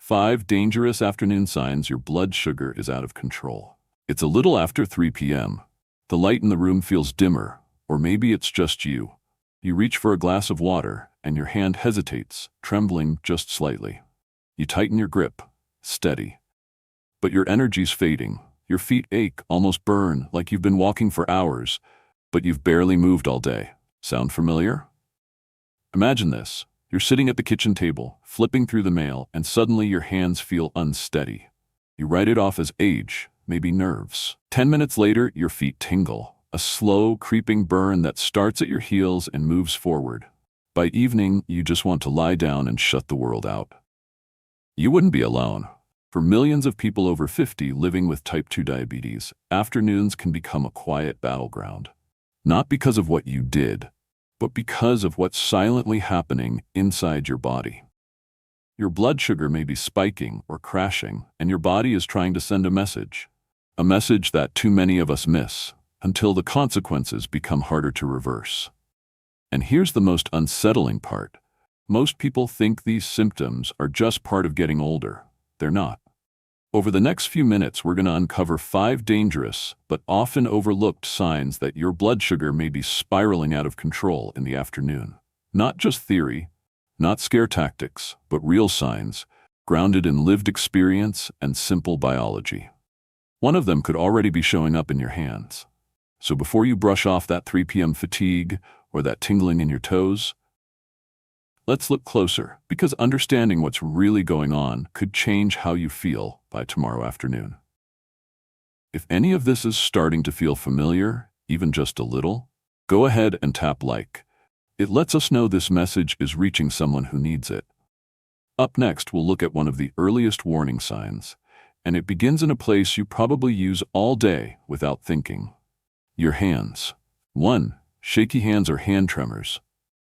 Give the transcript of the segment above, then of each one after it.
5 dangerous afternoon signs your blood sugar is out of control. It's a little after 3 p.m. The light in the room feels dimmer, or maybe it's just you. You reach for a glass of water, and your hand hesitates, trembling just slightly. You tighten your grip, steady. But your energy's fading. Your feet ache, almost burn, like you've been walking for hours, but you've barely moved all day. Sound familiar? Imagine this. You're sitting at the kitchen table, flipping through the mail, and suddenly your hands feel unsteady. You write it off as age, maybe nerves. 10 minutes later, your feet tingle, a slow, creeping burn that starts at your heels and moves forward. By evening, you just want to lie down and shut the world out. You wouldn't be alone. For millions of people over 50 living with type 2 diabetes, afternoons can become a quiet battleground. Not because of what you did, but because of what's silently happening inside your body. Your blood sugar may be spiking or crashing, and your body is trying to send a message that too many of us miss, until the consequences become harder to reverse. And here's the most unsettling part. Most people think these symptoms are just part of getting older. They're not. Over the next few minutes, we're going to uncover 5 dangerous but often overlooked signs that your blood sugar may be spiraling out of control in the afternoon. Not just theory, not scare tactics, but real signs, grounded in lived experience and simple biology. One of them could already be showing up in your hands. So before you brush off that 3 p.m. fatigue or that tingling in your toes, let's look closer, because understanding what's really going on could change how you feel by tomorrow afternoon. If any of this is starting to feel familiar, even just a little, go ahead and tap like. It lets us know this message is reaching someone who needs it. Up next, we'll look at one of the earliest warning signs, and it begins in a place you probably use all day without thinking. Your hands. 1. Shaky hands or hand tremors.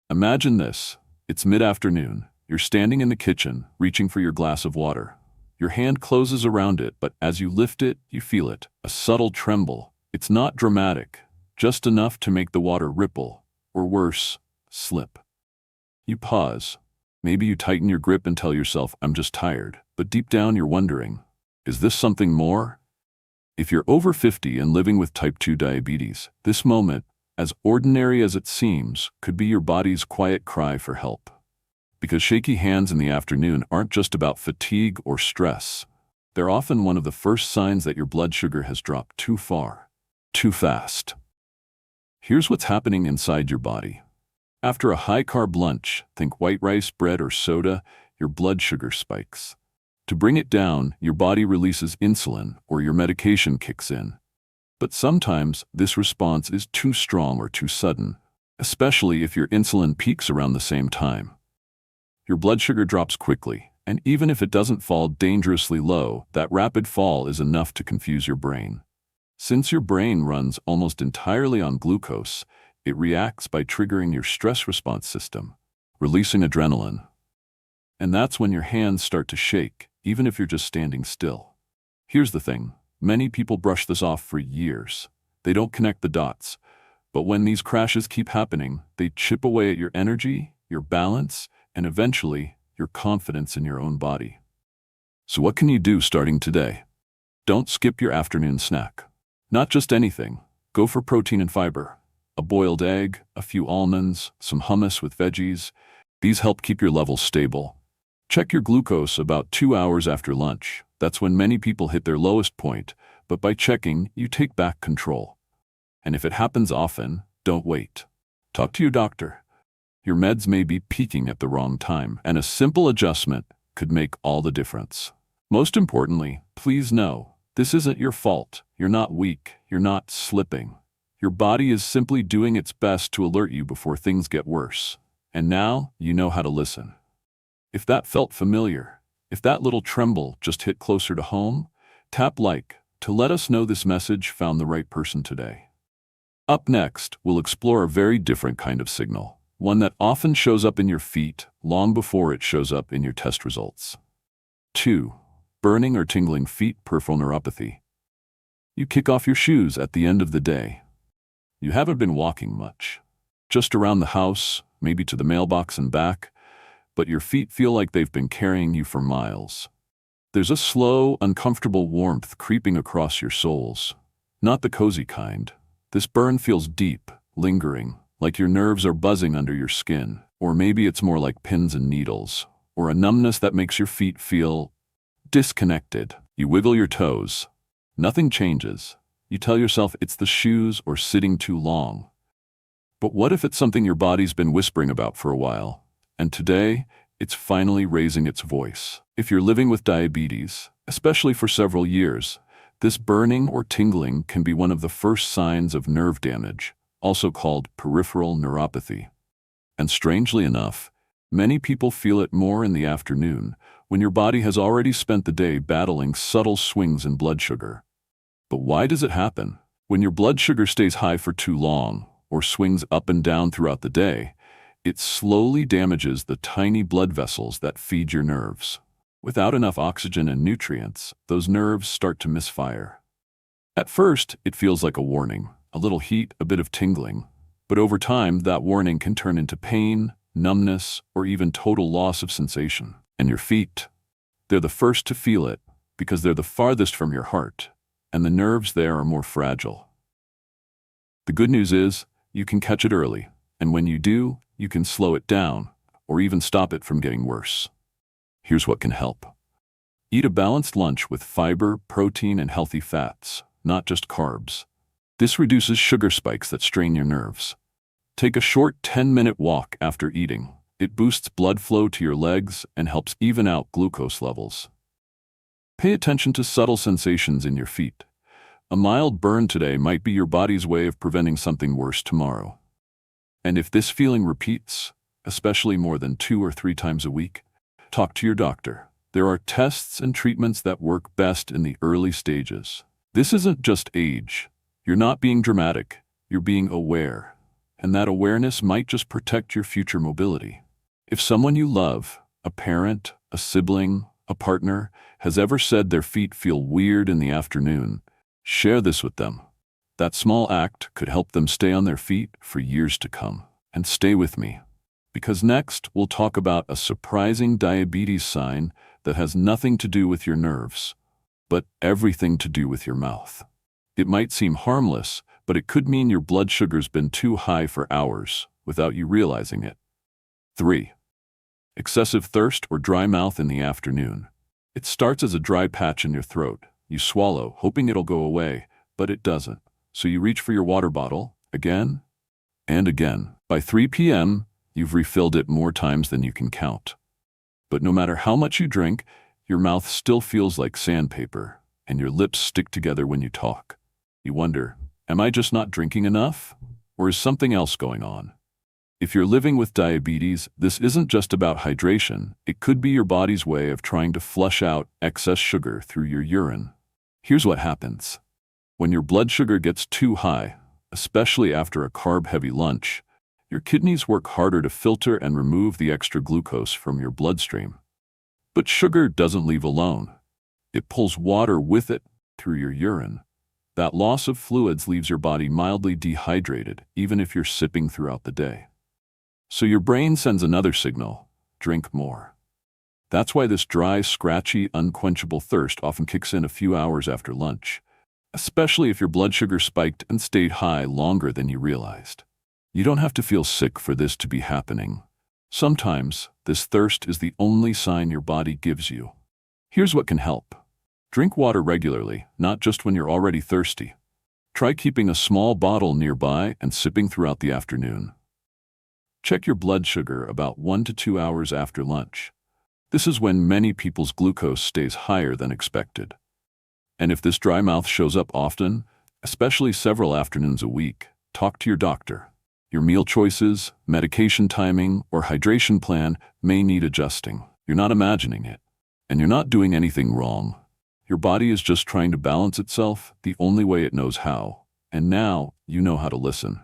Imagine this. It's mid-afternoon. You're standing in the kitchen, reaching for your glass of water. Your hand closes around it, but as you lift it, you feel it. A subtle tremble. It's not dramatic, just enough to make the water ripple, or worse, slip. You pause. Maybe you tighten your grip and tell yourself, I'm just tired. But deep down, you're wondering, is this something more? If you're over 50 and living with type 2 diabetes, this moment, as ordinary as it seems, could be your body's quiet cry for help. Because shaky hands in the afternoon aren't just about fatigue or stress. They're often one of the first signs that your blood sugar has dropped too far, too fast. Here's what's happening inside your body. After a high-carb lunch, think white rice, bread, or soda, your blood sugar spikes. To bring it down, your body releases insulin, or your medication kicks in. But sometimes this response is too strong or too sudden, especially if your insulin peaks around the same time. Your blood sugar drops quickly, and even if it doesn't fall dangerously low, that rapid fall is enough to confuse your brain. Since your brain runs almost entirely on glucose, it reacts by triggering your stress response system, releasing adrenaline. And that's when your hands start to shake, even if you're just standing still. Here's the thing. Many people brush this off for years. They don't connect the dots. But when these crashes keep happening, they chip away at your energy, your balance, and eventually, your confidence in your own body. So what can you do starting today? Don't skip your afternoon snack. Not just anything. Go for protein and fiber. A boiled egg, a few almonds, some hummus with veggies. These help keep your levels stable. Check your glucose about 2 hours after lunch. That's when many people hit their lowest point, but by checking, you take back control. And if it happens often, don't wait. Talk to your doctor. Your meds may be peaking at the wrong time, and a simple adjustment could make all the difference. Most importantly, please know, this isn't your fault. You're not weak. You're not slipping. Your body is simply doing its best to alert you before things get worse. And now, you know how to listen. If that felt familiar, if that little tremble just hit closer to home, tap like to let us know this message found the right person today. Up next, we'll explore a very different kind of signal, one that often shows up in your feet long before it shows up in your test results. 2. Burning or tingling feet, peripheral neuropathy. You kick off your shoes at the end of the day. You haven't been walking much, just around the house, maybe to the mailbox and back, but your feet feel like they've been carrying you for miles. There's a slow, uncomfortable warmth creeping across your soles. Not the cozy kind. This burn feels deep, lingering, like your nerves are buzzing under your skin. Or maybe it's more like pins and needles, or a numbness that makes your feet feel disconnected. You wiggle your toes. Nothing changes. You tell yourself it's the shoes or sitting too long. But what if it's something your body's been whispering about for a while, and today, it's finally raising its voice? If you're living with diabetes, especially for several years, this burning or tingling can be one of the first signs of nerve damage, also called peripheral neuropathy. And strangely enough, many people feel it more in the afternoon, when your body has already spent the day battling subtle swings in blood sugar. But why does it happen? When your blood sugar stays high for too long, or swings up and down throughout the day, it slowly damages the tiny blood vessels that feed your nerves. Without enough oxygen and nutrients, those nerves start to misfire. At first, it feels like a warning, a little heat, a bit of tingling. But over time, that warning can turn into pain, numbness, or even total loss of sensation. And your feet, they're the first to feel it because they're the farthest from your heart, and the nerves there are more fragile. The good news is, you can catch it early, and when you do, you can slow it down, or even stop it from getting worse. Here's what can help. Eat a balanced lunch with fiber, protein, and healthy fats, not just carbs. This reduces sugar spikes that strain your nerves. Take a short 10-minute walk after eating. It boosts blood flow to your legs and helps even out glucose levels. Pay attention to subtle sensations in your feet. A mild burn today might be your body's way of preventing something worse tomorrow. And if this feeling repeats, especially more than 2 or 3 times a week, talk to your doctor. There are tests and treatments that work best in the early stages. This isn't just age. You're not being dramatic. You're being aware. And that awareness might just protect your future mobility. If someone you love, a parent, a sibling, a partner, has ever said their feet feel weird in the afternoon, share this with them. That small act could help them stay on their feet for years to come. And stay with me, because next we'll talk about a surprising diabetes sign that has nothing to do with your nerves, but everything to do with your mouth. It might seem harmless, but it could mean your blood sugar's been too high for hours without you realizing it. 3. Excessive thirst or dry mouth in the afternoon. It starts as a dry patch in your throat. You swallow, hoping it'll go away, but it doesn't. So you reach for your water bottle, again and again. By 3 p.m., you've refilled it more times than you can count. But no matter how much you drink, your mouth still feels like sandpaper, and your lips stick together when you talk. You wonder, am I just not drinking enough? Or is something else going on? If you're living with diabetes, this isn't just about hydration. It could be your body's way of trying to flush out excess sugar through your urine. Here's what happens. When your blood sugar gets too high, especially after a carb-heavy lunch, your kidneys work harder to filter and remove the extra glucose from your bloodstream. But sugar doesn't leave alone. It pulls water with it through your urine. That loss of fluids leaves your body mildly dehydrated, even if you're sipping throughout the day. So your brain sends another signal: drink more. That's why this dry, scratchy, unquenchable thirst often kicks in a few hours after lunch, especially if your blood sugar spiked and stayed high longer than you realized. You don't have to feel sick for this to be happening. Sometimes, this thirst is the only sign your body gives you. Here's what can help. Drink water regularly, not just when you're already thirsty. Try keeping a small bottle nearby and sipping throughout the afternoon. Check your blood sugar about 1 to 2 hours after lunch. This is when many people's glucose stays higher than expected. And if this dry mouth shows up often, especially several afternoons a week, talk to your doctor. Your meal choices, medication timing, or hydration plan may need adjusting. You're not imagining it, and you're not doing anything wrong. Your body is just trying to balance itself the only way it knows how, and now you know how to listen.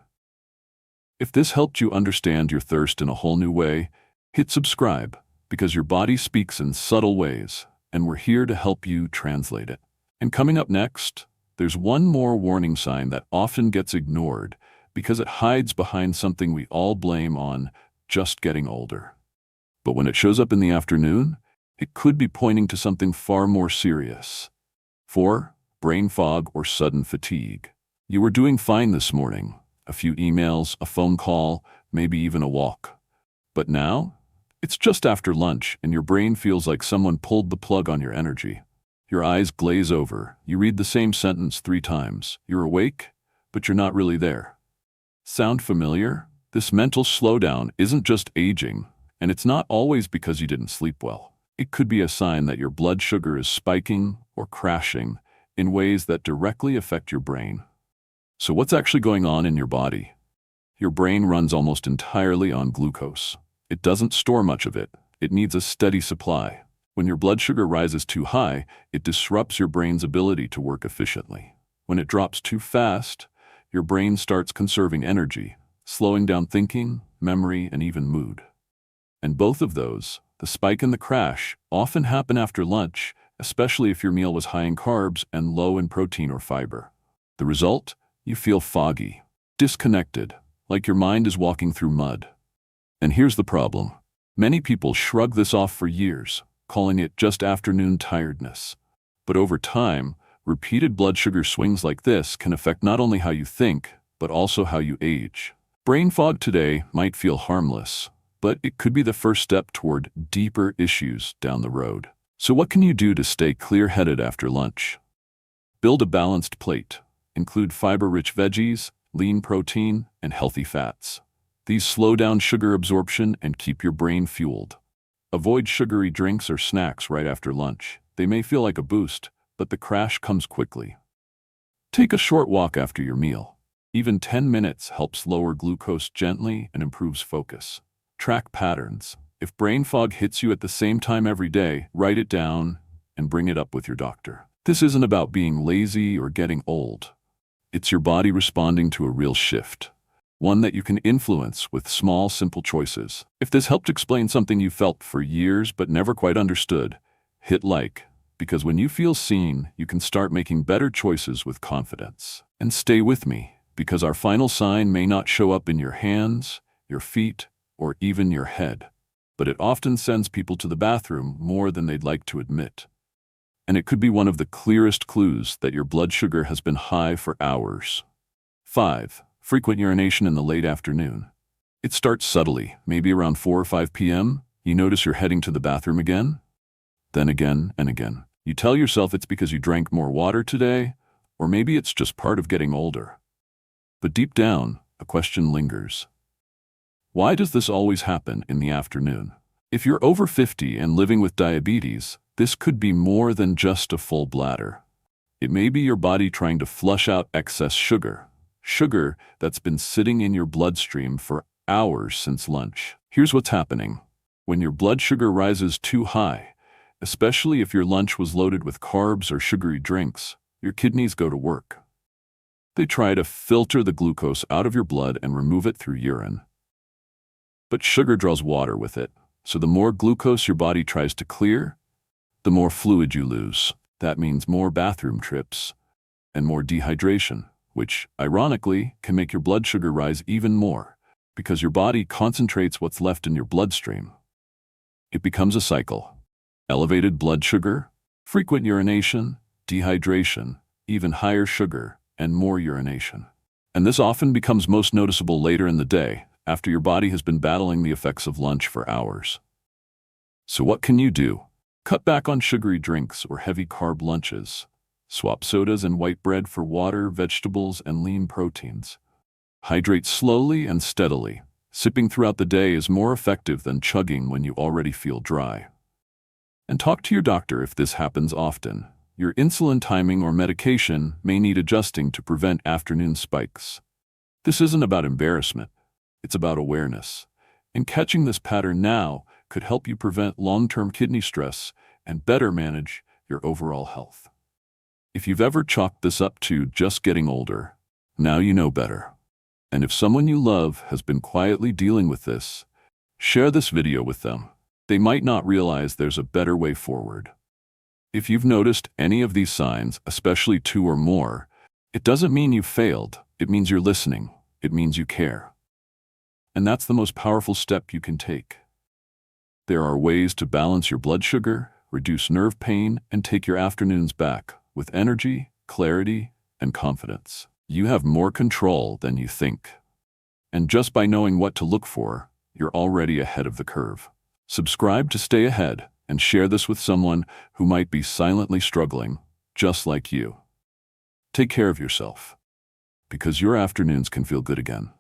If this helped you understand your thirst in a whole new way, hit subscribe, because your body speaks in subtle ways, and we're here to help you translate it. And coming up next, there's one more warning sign that often gets ignored because it hides behind something we all blame on just getting older. But when it shows up in the afternoon, it could be pointing to something far more serious. 4. Brain fog or sudden fatigue. You were doing fine this morning. A few emails, a phone call, maybe even a walk. But now, it's just after lunch and your brain feels like someone pulled the plug on your energy. Your eyes glaze over. You read the same sentence 3 times. You're awake, but you're not really there. Sound familiar? This mental slowdown isn't just aging, and it's not always because you didn't sleep well. It could be a sign that your blood sugar is spiking or crashing in ways that directly affect your brain. So what's actually going on in your body? Your brain runs almost entirely on glucose. It doesn't store much of it. It needs a steady supply. When your blood sugar rises too high, it disrupts your brain's ability to work efficiently. When it drops too fast, your brain starts conserving energy, slowing down thinking, memory, and even mood. And both of those, the spike and the crash, often happen after lunch, especially if your meal was high in carbs and low in protein or fiber. The result? You feel foggy, disconnected, like your mind is walking through mud. And here's the problem. Many people shrug this off for years, calling it just afternoon tiredness. But over time, repeated blood sugar swings like this can affect not only how you think, but also how you age. Brain fog today might feel harmless, but it could be the first step toward deeper issues down the road. So what can you do to stay clear-headed after lunch? Build a balanced plate. Include fiber-rich veggies, lean protein, and healthy fats. These slow down sugar absorption and keep your brain fueled. Avoid sugary drinks or snacks right after lunch. They may feel like a boost, but the crash comes quickly. Take a short walk after your meal. Even 10 minutes helps lower glucose gently and improves focus. Track patterns. If brain fog hits you at the same time every day, write it down and bring it up with your doctor. This isn't about being lazy or getting old. It's your body responding to a real shift, one that you can influence with small, simple choices. If this helped explain something you felt for years but never quite understood, hit like, because when you feel seen, you can start making better choices with confidence. And stay with me, because our final sign may not show up in your hands, your feet, or even your head, but it often sends people to the bathroom more than they'd like to admit. And it could be one of the clearest clues that your blood sugar has been high for hours. 5. Frequent urination in the late afternoon. It starts subtly, maybe around 4 or 5 p.m. You notice you're heading to the bathroom again, then again and again. You tell yourself it's because you drank more water today, or maybe it's just part of getting older. But deep down, a question lingers. Why does this always happen in the afternoon? If you're over 50 and living with diabetes, this could be more than just a full bladder. It may be your body trying to flush out excess sugar that's been sitting in your bloodstream for hours since lunch. Here's what's happening. When your blood sugar rises too high, especially if your lunch was loaded with carbs or sugary drinks, your kidneys go to work. They try to filter the glucose out of your blood and remove it through urine. But sugar draws water with it, so the more glucose your body tries to clear, the more fluid you lose. That means more bathroom trips and more dehydration, which, ironically, can make your blood sugar rise even more because your body concentrates what's left in your bloodstream. It becomes a cycle. Elevated blood sugar, frequent urination, dehydration, even higher sugar, and more urination. And this often becomes most noticeable later in the day, after your body has been battling the effects of lunch for hours. So what can you do? Cut back on sugary drinks or heavy carb lunches. Swap sodas and white bread for water, vegetables, and lean proteins. Hydrate slowly and steadily. Sipping throughout the day is more effective than chugging when you already feel dry. And talk to your doctor if this happens often. Your insulin timing or medication may need adjusting to prevent afternoon spikes. This isn't about embarrassment. It's about awareness. And catching this pattern now could help you prevent long-term kidney stress and better manage your overall health. If you've ever chalked this up to just getting older, now you know better. And if someone you love has been quietly dealing with this, share this video with them. They might not realize there's a better way forward. If you've noticed any of these signs, especially 2 or more, it doesn't mean you've failed. It means you're listening. It means you care. And that's the most powerful step you can take. There are ways to balance your blood sugar, reduce nerve pain, and take your afternoons back with energy, clarity, and confidence. You have more control than you think. And just by knowing what to look for, you're already ahead of the curve. Subscribe to stay ahead and share this with someone who might be silently struggling, just like you. Take care of yourself, because your afternoons can feel good again.